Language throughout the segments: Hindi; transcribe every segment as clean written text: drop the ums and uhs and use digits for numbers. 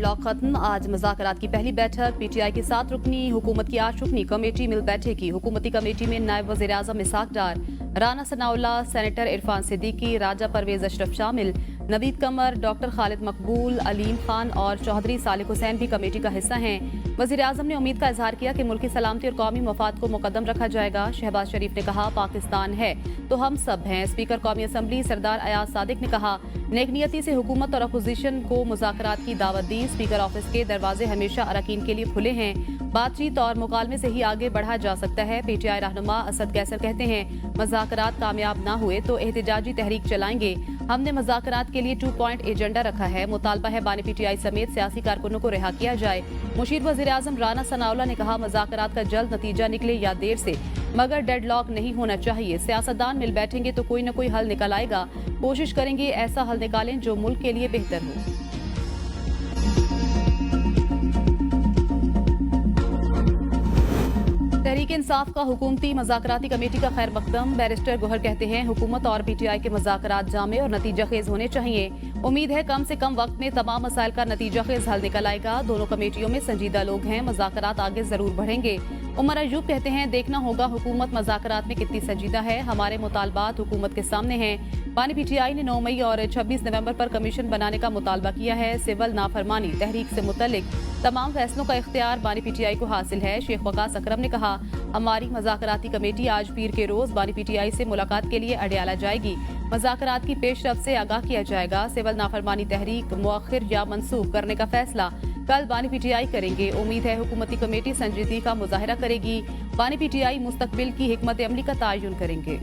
डेडलॉक खत्म। आज मुज़ाकरात की पहली बैठक। पीटीआई की 7 रुकनी हुकूमत की 8 रुकनी कमेटी मिल बैठेगी। हुकूमती कमेटी में नायब वज़ीर आज़म इसहाक डार, राना सनाउल्लाह, सेनेटर इरफान सिद्दीकी, राजा परवेज अशरफ शामिल, नवीद कमर, डॉक्टर खालिद मकबूल, अलीम खान और चौधरी सालिक हुसैन भी कमेटी का हिस्सा हैं। वज़ीर आज़म ने उम्मीद का इजहार किया कि मुल्क की सलामती और कौमी मफाद को मुकद्दम रखा जाएगा। शहबाज शरीफ ने कहा, पाकिस्तान है तो हम सब हैं। स्पीकर कौमी असम्बली सरदार अयाज सादिक ने कहा, नेकनियती से हुकूमत और अपोजिशन को मुज़ाकरात की दावत दी। स्पीकर ऑफिस के दरवाजे हमेशा अरकान के लिए खुले हैं। बातचीत और मुकालमे से ही आगे बढ़ा जा सकता है। पीटीआई रहनुमा असद कैसर कहते हैं, मुज़ाकरात कामयाब न हुए तो एहतजाजी तहरीक चलाएंगे। हमने मुज़ाकरात के लिए 2 पॉइंट एजेंडा रखा है। मुतालबा है बानी पीटीआई समेत सियासी कारकुनों को रिहा किया जाए। मुशीर वज़ीर आज़म राना सनाउल्लाह ने कहा, मुज़ाकरात का जल्द नतीजा निकले या देर से, मगर डेडलॉक नहीं होना चाहिए। सियासतदान मिल बैठेंगे तो कोई न कोई हल निकल आएगा। कोशिश करेंगे ऐसा हल निकालें जो मुल्क के लिए बेहतर हो। तहरीक इंसाफ का हुकूमती मज़ाकराती कमेटी का खैर मकदम। बैरिस्टर गोहर कहते हैं, हुकूमत और पीटीआई के मज़ाकरात जामे और नतीजा खेज होने चाहिए। उम्मीद है कम से कम वक्त में तमाम मसाइल का नतीजा खेज हल निकल आएगा। दोनों कमेटियों में संजीदा लोग हैं, मज़ाकरात आगे जरूर बढ़ेंगे। उमर अयूब कहते हैं, देखना होगा हुकूमत मज़ाकरात में कितनी संजीदा है। हमारे मुतालबात हुकूमत के सामने हैं। बानी पीटीआई ने 9 मई और 26 नवंबर पर कमीशन बनाने का मुतालबा किया है। सिविल नाफरमानी तहरीक से मुतल्लिक तमाम फैसलों का इख्तियार बानी पीटीआई को हासिल है। शेख वकास अकरम ने कहा, हमारी मज़ाकराती कमेटी आज पीर के रोज बानी पीटीआई से मुलाकात के लिए अडयाला जाएगी। मज़ाकरात की पेशरफ से आगाह किया जाएगा। सिविल नाफरमानी तहरीक मुअख्खिर या मनसूख करने का फैसला कल बानी पीटीआई करेंगे। उम्मीद है हुकूमती कमेटी संजीदगी का मुजाहरा करेगी। बानी पीटीआई मुस्तकबिल की हिकमत अमली का तयन करेंगे।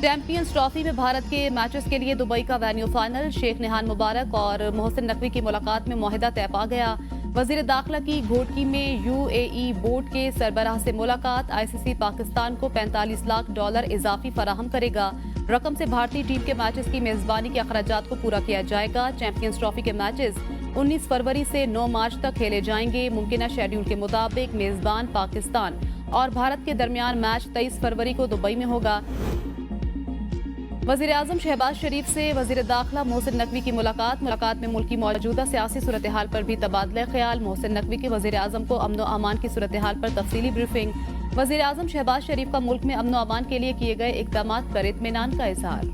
चैंपियंस ट्रॉफी में भारत के मैचेस के लिए दुबई का वेन्यू फाइनल। शेख निहान मुबारक और मोहसिन नकवी की मुलाकात में मुआहिदा तय पा गया। वजीर दाखिला की घोटकी में यूएई बोर्ड के सरबराह से मुलाकात। आईसीसी पाकिस्तान को $45 लाख इजाफी फराहम करेगा। रकम से भारतीय टीम के मैचेस की मेजबानी के अखराजात को पूरा किया जाएगा। चैंपियंस ट्रॉफी के मैचेस 19 फरवरी से 9 मार्च तक खेले जाएंगे। मुमकिन शेड्यूल के मुताबिक मेजबान पाकिस्तान और भारत के दरमियान मैच 23 फरवरी को दुबई में होगा। वज़ीर आज़म शहबाज शरीफ से वज़ीर दाखिला मोहसिन नकवी की मुलाकात में मुल्क की मौजूदा सियासी सूरत हाल पर भी तबादला ख्याल। मोहसिन नकवी के वज़ीर आज़म को अमन व अमान की सूरत हाल पर तफसीली ब्रीफिंग। वज़ीर आज़म शहबाज शरीफ का मुल्क में अमन व अमान के लिए किए गए इक़दामात पर इत्मीनान का इजहार।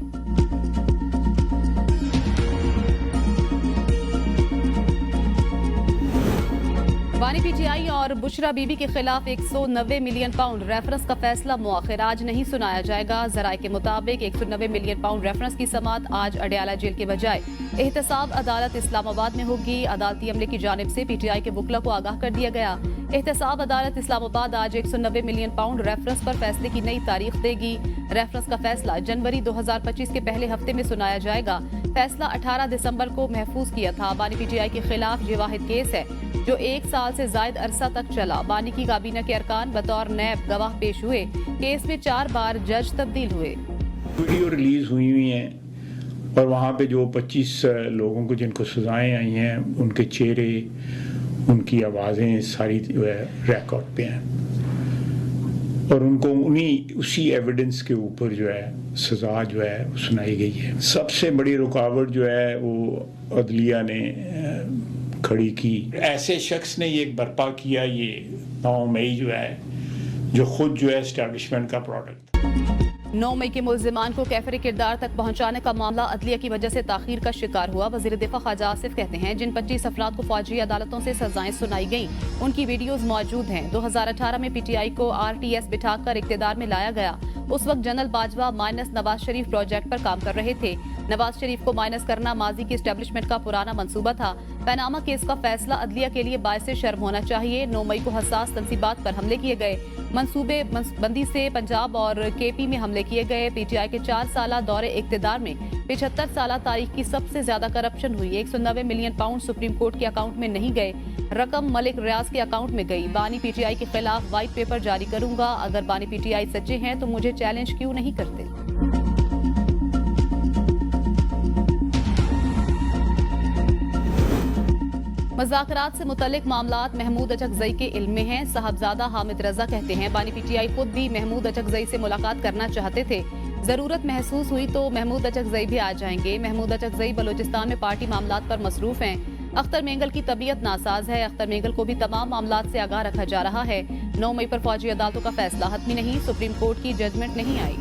बानी पीटीआई और बुशरा बीबी के खिलाफ 190 मिलियन पाउंड रेफरेंस का फैसला मुअख्खर, आज नहीं सुनाया जाएगा। जराये के मुताबिक 190 मिलियन पाउंड रेफरेंस की समाअत आज अडयाला जेल के बजाय एहतसाब अदालत इस्लामाबाद में होगी। अदालती अमले की जानिब से पीटीआई के वकला को आगाह कर दिया गया। एहतसाब अदालत इस्लामाबाद आज 190 मिलियन पाउंड रेफरेंस पर फैसले की नई तारीख देगी। रेफरेंस का फैसला जनवरी 2025 के पहले हफ्ते में सुनाया जाएगा। फैसला 18 दिसंबर को महफूज किया था। बानी पीटीआई के खिलाफ ये वाहिद केस है जो 1 साल से जायद अरसा तक चला। बानी की काबीना के अरकान बतौर नैब गवाह पेश हुए। केस में 4 बार जज तब्दील हुए। वीडियो रिलीज हुई हैं और वहाँ पे जो 25 लोगों को जिनको सजाएं आई हैं, उनके चेहरे, उनकी आवाज़ें सारी जो है रिकॉर्ड पे हैं और उनको उसी एविडेंस के ऊपर जो है सजा जो है सुनाई गई है। सबसे बड़ी रुकावट जो है वो अदलिया ने खड़ी की। ऐसे शख्स ने ये बर्पा किया, ये 9 मई जो है, जो खुद जो है एस्टैब्लिशमेंट का प्रोडक्ट। 9 मई के मुल्जिमान को कैफरे किरदार तक पहुंचाने का मामला अदलिया की वजह से ताखीर का शिकार हुआ। वजीर दिफा ख्वाजा आसिफ कहते हैं, जिन 25 अफराद को फौजी अदालतों से सजाएं सुनाई गईं, उनकी वीडियोज मौजूद हैं। 2018 में पीटीआई को आरटीएस बिठाकर इक्तदार में लाया गया। उस वक्त general Bajwa minus Nawaz Sharif project पर काम कर रहे थे। नवाज शरीफ को माइनस करना माजी की एस्टेब्लिशमेंट का पुराना मंसूबा था। पैनामा केस का फैसला अदलिया के लिए बायसे शर्म होना चाहिए। 9 मई को हसास तंसीबात पर हमले किए गए। मंसूबे बंदी से पंजाब और केपी में हमले किए गए। पीटीआई के 4 साला दौरे इक्तदार में 75 साला तारीख की सबसे ज्यादा करप्शन हुई। 190 मिलियन पाउंड सुप्रीम कोर्ट के अकाउंट में नहीं गए, रकम मलिक रियाज के अकाउंट में गई। बानी पीटीआई के खिलाफ व्हाइट पेपर जारी करूंगा। अगर बानी पीटीआई सच्चे हैं तो मुझे चैलेंज क्यों नहीं करते। मज़ाकरात से मुतल्लिक मामलात महमूद अचकज़ई के इल्म में हैं। साहबजादा हामिद रजा कहते हैं, बानी पीटीआई खुद भी महमूद अचकज़ई से मुलाकात करना चाहते थे। जरूरत महसूस हुई तो महमूद अचकजई भी आ जाएंगे। महमूद अचकजई बलूचिस्तान में पार्टी मामलात पर मसरूफ हैं। अख्तर मेंगल की तबीयत नासाज है। अख्तर मेंगल को भी तमाम मामलात से आगाह रखा जा रहा है। 9 मई पर फौजी अदालतों का फैसला हतमी नहीं, सुप्रीम कोर्ट की जजमेंट नहीं आई।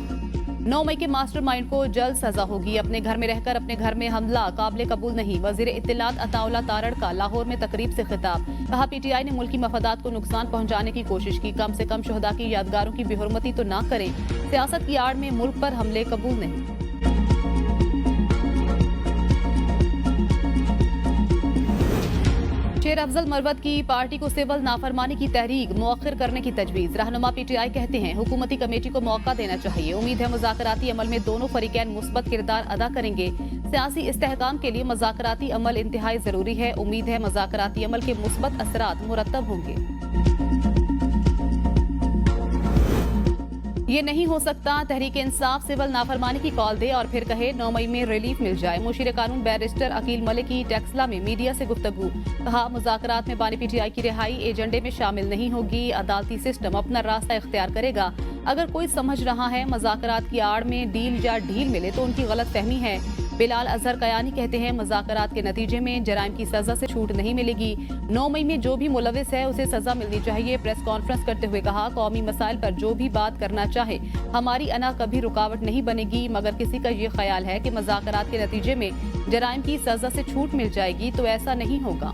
9 मई के मास्टरमाइंड को जल्द सजा होगी। अपने घर में रहकर अपने घर में हमला काबिल कबूल नहीं। वजीर इत्तलात अताउल्लाह तारड़ का लाहौर में तकरीब से खिताब। कहा, पीटीआई ने मुल्की मफादात को नुकसान पहुंचाने की कोशिश की। कम से कम शुहदा की यादगारों की बेहुरमती तो ना करें। सियासत की आड़ में मुल्क पर हमले कबूल नहीं। शेर अफजल मरवत की पार्टी को सिविल नाफरमानी की तहरीक मौखिर करने की तजवीज। रहनुमा पीटीआई कहते हैं हुकूमती कमेटी को मौका देना चाहिए। उम्मीद है मुज़ाकराती अमल में दोनों फरीकैन मुस्बत किरदार अदा करेंगे। सियासी इस्तेहकाम के लिए मुज़ाकराती अमल इंतहाई जरूरी है। उम्मीद है मुज़ाकराती अमल के मुस्बत असरात मुरत्तब होंगे। ये नहीं हो सकता तहरीक इंसाफ सिविल नाफरमानी की कॉल दे और फिर कहे 9 मई में रिलीफ मिल जाए। मुशीर कानून बैरिस्टर अकील मलिक की टेक्सला में मीडिया से गुफ्तगू। कहा, मुज़ाकरात में बानी पीटीआई की रिहाई एजेंडे में शामिल नहीं होगी। अदालती सिस्टम अपना रास्ता इख्तियार करेगा। अगर कोई समझ रहा है मुज़ाकरात की आड़ में डील या ढील मिले तो उनकी गलत फहमी है। बिलाल अजहर कयानी कहते हैं मुज़ाकरात के नतीजे में जराइम की सजा से छूट नहीं मिलेगी। 9 मई में जो भी मुलविस है उसे सजा मिलनी चाहिए। प्रेस कॉन्फ्रेंस करते हुए कहा, कौमी मसाइल पर जो भी बात करना चाहे हमारी अना कभी रुकावट नहीं बनेगी। मगर किसी का ये ख्याल है कि मुज़ाकरात के नतीजे में जराइम की सजा से छूट मिल जाएगी तो ऐसा नहीं होगा।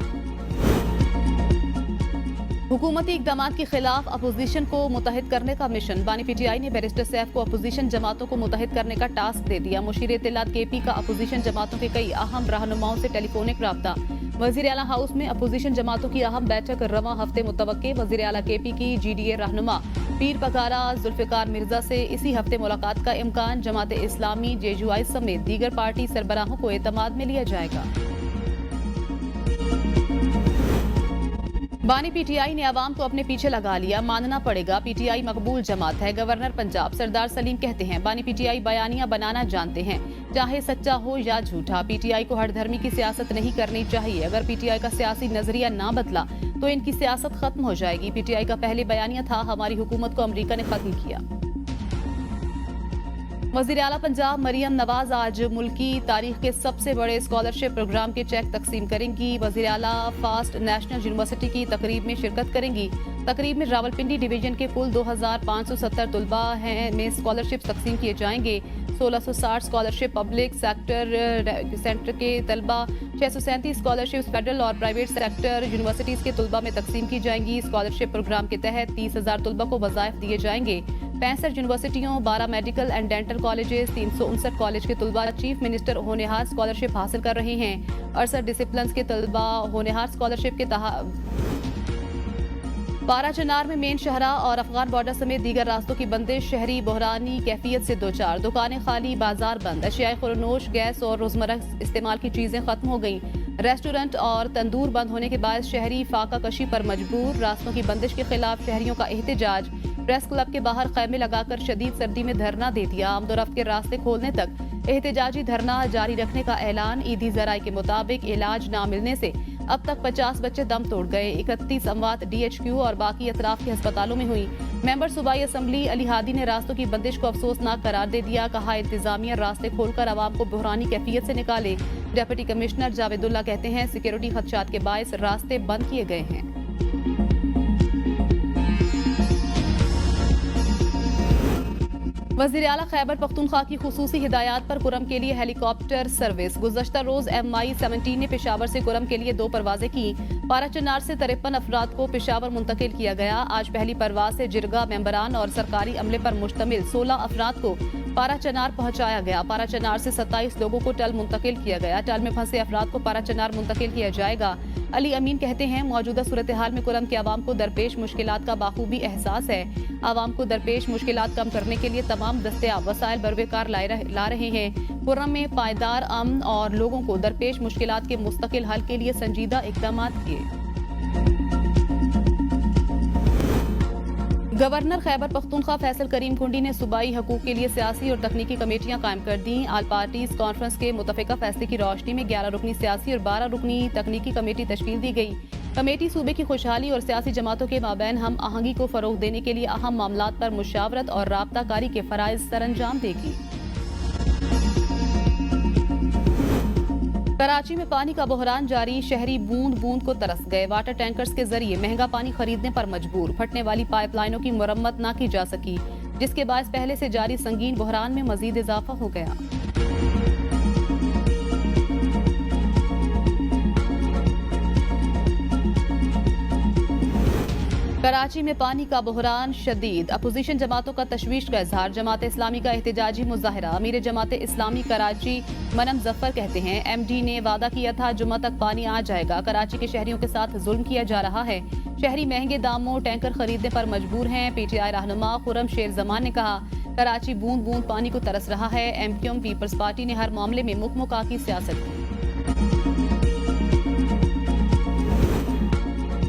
हुकूमती इक़दाम के खिलाफ अपोजिशन को मुतहद करने का मिशन। बानी पीटीआई ने बैरिस्टर सैफ को अपोजिशन जमातों को मुतहद करने का टास्क दे दिया। मुशीर इत्तलात केपी का अपोजिशन जमातों के कई अहम रहनुमाओं से टेलीफोनिक राब्ता। वजीर आला हाउस में अपोजिशन जमातों की अहम बैठक रवां हफ्ते मुतवक्के। वजीर आला केपी की GDA रहनुमा पीर पगारा जुल्फिकार मिर्जा से इसी हफ्ते मुलाकात का इम्कान। जमात इस्लामी JUI समेत दीगर पार्टी सरबराहों को एतमाद में लिया जाएगा। बानी पीटीआई ने अवाम को अपने पीछे लगा लिया, मानना पड़ेगा। पीटीआई मकबूल जमात है। गवर्नर पंजाब सरदार सलीम कहते हैं बानी पीटीआई बयानियां बनाना जानते हैं, चाहे सच्चा हो या झूठा। पीटीआई को हर धर्मी की सियासत नहीं करनी चाहिए। अगर पीटीआई का सियासी नजरिया ना बदला तो इनकी सियासत खत्म हो जाएगी। पीटीआई का पहले बयानिया था, हमारी हुकूमत को अमरीका ने खत्म किया। वज़ीर आला पंजाब मरियम नवाज आज मुल्की तारीख के सबसे बड़े स्कॉलरशिप प्रोग्राम के चेक तकसीम करेंगी। वज़ीर आला फास्ट नेशनल यूनिवर्सिटी की तकरीब में शिरकत करेंगी। तकरीब में रावलपिंडी डिवीजन के कुल 2570 तलबा में स्कॉलरशिप तकसीम किए जाएंगे। 1660 स्कॉलरशिप पब्लिक सेक्टर के तलबा, 637 स्कॉलरशिप फेडरल और प्राइवेट सेक्टर यूनिवर्सिटीज के तलबा में तकसीम की जाएंगी। स्कॉलरशिप प्रोग्राम के तहत 30,000 तलबा को वज़ाइफ दिए जाएंगे। 65 यूनिवर्सिटियों, 12 medical and dental colleges, 359 college के तलबा चीफ मिनिस्टर होनेहार स्कॉलरशिप हासिल कर रहे हैं। 68 डिसिप्लिन के तलबा होनेहार स्कॉलरशिप के पारा चनार में मेन शहरा और अफगान बॉर्डर समेत दीगर रास्तों की बंदिश। शहरी बहरानी कैफियत से दो चार, दुकानें खाली, बाजार बंद। अशियाए खुरनोश, गैस और रोजमर्रा इस्तेमाल की चीजें खत्म हो गईं। रेस्टोरेंट और तंदूर बंद होने के बाद शहरी फाका कशी पर मजबूर। रास्तों की बंदिश के खिलाफ शहरियों का एहतजाज। प्रेस क्लब के बाहर खैमे लगाकर शदीद सर्दी में धरना दे दिया। आमदोरफ्त के रास्ते खोलने तक एहतजाजी धरना जारी रखने का ऐलान। ईदी जराये के मुताबिक इलाज न मिलने से अब तक 50 बच्चे दम तोड़ गए। 31 अमवात DHQ और बाकी अतराफ के अस्पतालों में हुई। मेंबर सूबाई असम्बली अली हादी ने रास्तों की बंदिश को अफसोसनाक करार दे दिया। कहा, इंतजामिया रास्ते खोलकर आवाम को बहरानी कैफियत से निकाले। डिप्टी कमिश्नर जावेदुल्ला कहते हैं सिक्योरिटी खदशात के बायस रास्ते बंद किए गए हैं। वज़ीर आला खैबर पख्तूनख्वा की खुसूसी हिदायत पर कुरम के लिए हेलीकॉप्टर सर्विस। गुज़श्ता रोज MI-17 ने पेशावर से कुरम के लिए 2 परवाजें की। पारा चनार से 53 अफराद को पेशावर मुंतकिल किया गया। आज पहली परवाज से जिरगा मेंबरान और सरकारी अमले पर मुश्तमिल 16 अफराद को पारा चनार पहुंचाया गया। पारा चनार से 27 लोगों को टल मुंतकिल किया गया। टल में फंसे अफराद को पारा चनार मुंतकिल किया जाएगा। अली अमीन कहते हैं मौजूदा सूरत हाल में कुरम के आवाम को दरपेश मुश्किलात का बाखूबी एहसास है। आवाम को दरपेश मुश्किलात कम करने के लिए तमाम दस्तयाब वसाइल बरवेकार ला रहे हैं। कुर्रम में पायदार अमन और लोगों को दरपेश मुश्किलात के मुस्तकिल हल के लिए संजीदा इक़दाम किए। गवर्नर खैबर पख्तूनख्वा फैसल करीम कुंडी ने सूबाई हकूक के लिए सियासी और तकनीकी कमेटियां कायम कर दी। आल पार्टीज कॉन्फ्रेंस के मुतफ़िका फैसले की रोशनी में 11 रुकनी सियासी और 12 रुकनी तकनीकी कमेटी तश्कील दी गई। कमेटी सूबे की खुशहाली और सियासी जमातों के माबैन हम आहंगी को फरोग देने के लिए अहम मामलात पर मुशावरत और राब्ता कारी के फराइज सरअंजाम देगी। कराची में पानी का बहरान जारी, शहरी बूंद बूंद को तरस गए। वाटर टैंकर्स के जरिए महंगा पानी खरीदने पर मजबूर। फटने वाली पाइपलाइनों की मरम्मत न की जा सकी, जिसके बायस पहले से जारी संगीन बहरान में मजीद इजाफा हो गया। कराची में पानी का बहरान शदीद, अपोजिशन जमातों का तशवीश का इजहार। जमात इस्लामी का एहतजाजी मुजाहरा। अमीर जमात इस्लामी कराची मनम जफर कहते हैं, MD ने वादा किया था जुम्मा तक पानी आ जाएगा। कराची के शहरियों के साथ जुल्म किया जा रहा है। शहरी महंगे दामों टैंकर खरीदने पर मजबूर हैं। PTI रहनुमा खुर्रम शेर जमान ने कहा, कराची बूंद बूंद पानी को तरस रहा है। MQM पीपल्स पार्टी ने हर मामले में मुकमुका की सियासत की।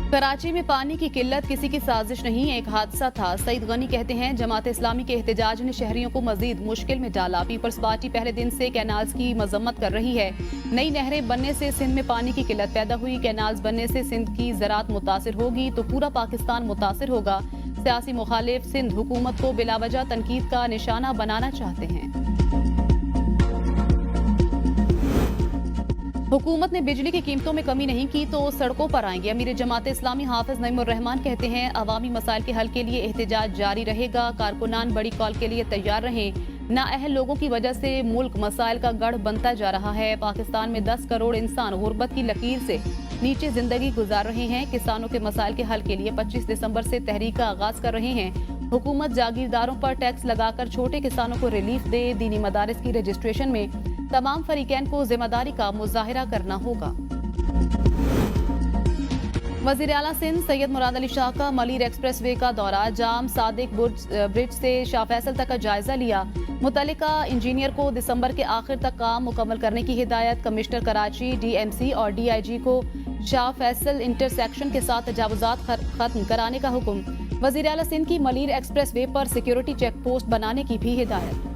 कराची में पानी की किल्लत किसी की साजिश नहीं, एक हादसा था। सईद गनी कहते हैं, जमात इस्लामी के एहतजाज ने शहरियों को मजीद मुश्किल में डाला। पीपल्स पार्टी पहले दिन से कैनाल्स की मजम्मत कर रही है। नई नहरें बनने से सिंध में पानी की किल्लत पैदा हुई। कैनाल्स बनने से सिंध की ज़राअत मुतासिर होगी तो पूरा पाकिस्तान मुतासिर होगा। सियासी मुखालिफ सिंध हुकूमत को बिलावजह तनकीद का निशाना बनाना चाहते हैं। हुकूमत ने बिजली की कीमतों में कमी नहीं की तो सड़कों पर आएंगे। अमीर जमात इस्लामी हाफिज नईमुर रहमान कहते हैं, अवामी मसाइल के हल के लिए एहतजाज जारी रहेगा। कारकुनान बड़ी कॉल के लिए तैयार रहें। नाअहल लोगों की वजह से मुल्क मसाइल का गढ़ बनता जा रहा है। पाकिस्तान में 10 करोड़ इंसान गुर्बत की लकीर से नीचे जिंदगी गुजार रहे हैं। किसानों के मसाइल के हल के लिए 25 दिसंबर से तहरीक का आगाज कर रहे हैं। हुकूमत जागीरदारों पर टैक्स लगाकर छोटे किसानों को रिलीफ दे। दीनी मदारिस की रजिस्ट्रेशन में तमाम फरीकैन को जिम्मेदारी का मुजाहिरा करना होगा। वज़ीर आला सिंध सैयद मुराद अली शाह का मलीर एक्सप्रेस वे का दौरा। जाम सादिक ब्रिज से शाह फैसल तक का जायजा लिया। मुतल्लिका इंजीनियर को दिसंबर के आखिर तक काम मुकम्मल करने की हिदायत। कमिश्नर कराची, DMC और DIG को शाह फैसल इंटरसेक्शन के साथ तजावुजात खत्म कराने का हुक्म। वज़ीर आला सिंध की मलीर एक्सप्रेस वे पर सिक्योरिटी चेक पोस्ट बनाने की भी हिदायत।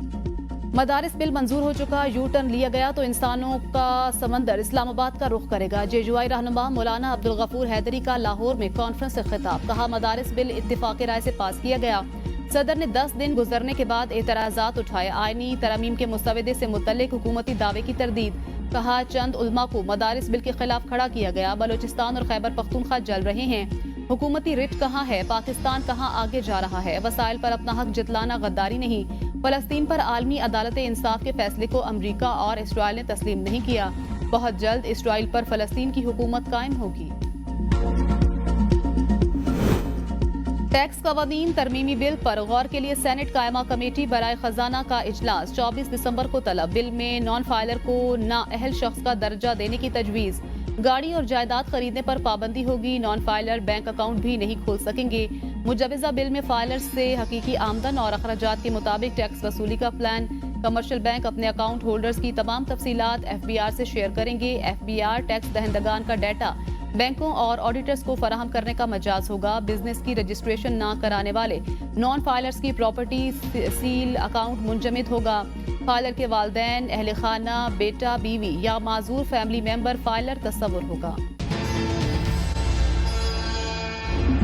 मदारिस बिल मंजूर हो चुका, यू टर्न लिया गया तो इंसानों का समंदर इस्लामाबाद का रुख करेगा। JUI रहनुमा मौलाना अब्दुल गफूर हैदरी का लाहौर में कॉन्फ्रेंस से खिताब। कहा, मदारिस बिल इत्तिफाक़ राय से पास किया गया। सदर ने 10 दिन गुजरने के बाद एतराज़ात उठाए। आईनी तरमीम के मुस्तवदे से मुतल्लिक हुकूमती दावे की तरदीद। कहा, चंद उलमा को मदारिस बिल के खिलाफ खड़ा किया गया। बलोचिस्तान और खैबर पख्तूनख्वा जल रहे हैं। हुकूमती रिट कहाँ है? पाकिस्तान कहाँ आगे जा रहा है? वसाइल पर अपना हक जितलाना गद्दारी नहीं। फलस्तीन पर आलमी अदालत इंसाफ के फैसले को अमरीका और इसराइल ने तस्लीम नहीं किया। बहुत जल्द इसराइल पर फलस्तीन की हुकूमत कायम होगी। टैक्स कवानीन तरमीमी बिल पर गौर के लिए सेनेट कायमा कमेटी बराए खजाना का इजलास 24 दिसंबर को तलब। बिल में नॉन फाइलर को नाअहल शख्स का दर्जा देने की तजवीज़। गाड़ी और जायदाद खरीदने पर पाबंदी होगी। नॉन फाइलर बैंक अकाउंट भी नहीं खोल सकेंगे। मुजवजा बिल में फाइलर्स से हकीकी आमदन और अखराजात के मुताबिक टैक्स वसूली का प्लान। कमर्शियल बैंक अपने अकाउंट होल्डर्स की तमाम तफसीलात FBR से शेयर करेंगे। FBR टैक्स दहंदगान का डाटा बैंकों और ऑडिटर्स को फराहम करने का मजाज होगा। बिजनेस की रजिस्ट्रेशन ना कराने वाले नॉन फाइलर्स की प्रॉपर्टी सील अकाउंट मुंजमद होगा। फाइलर के वालिदैन, अहल खाना, बेटा, बीवी या माजूर फैमिली मेंबर फाइलर तस्वुर होगा।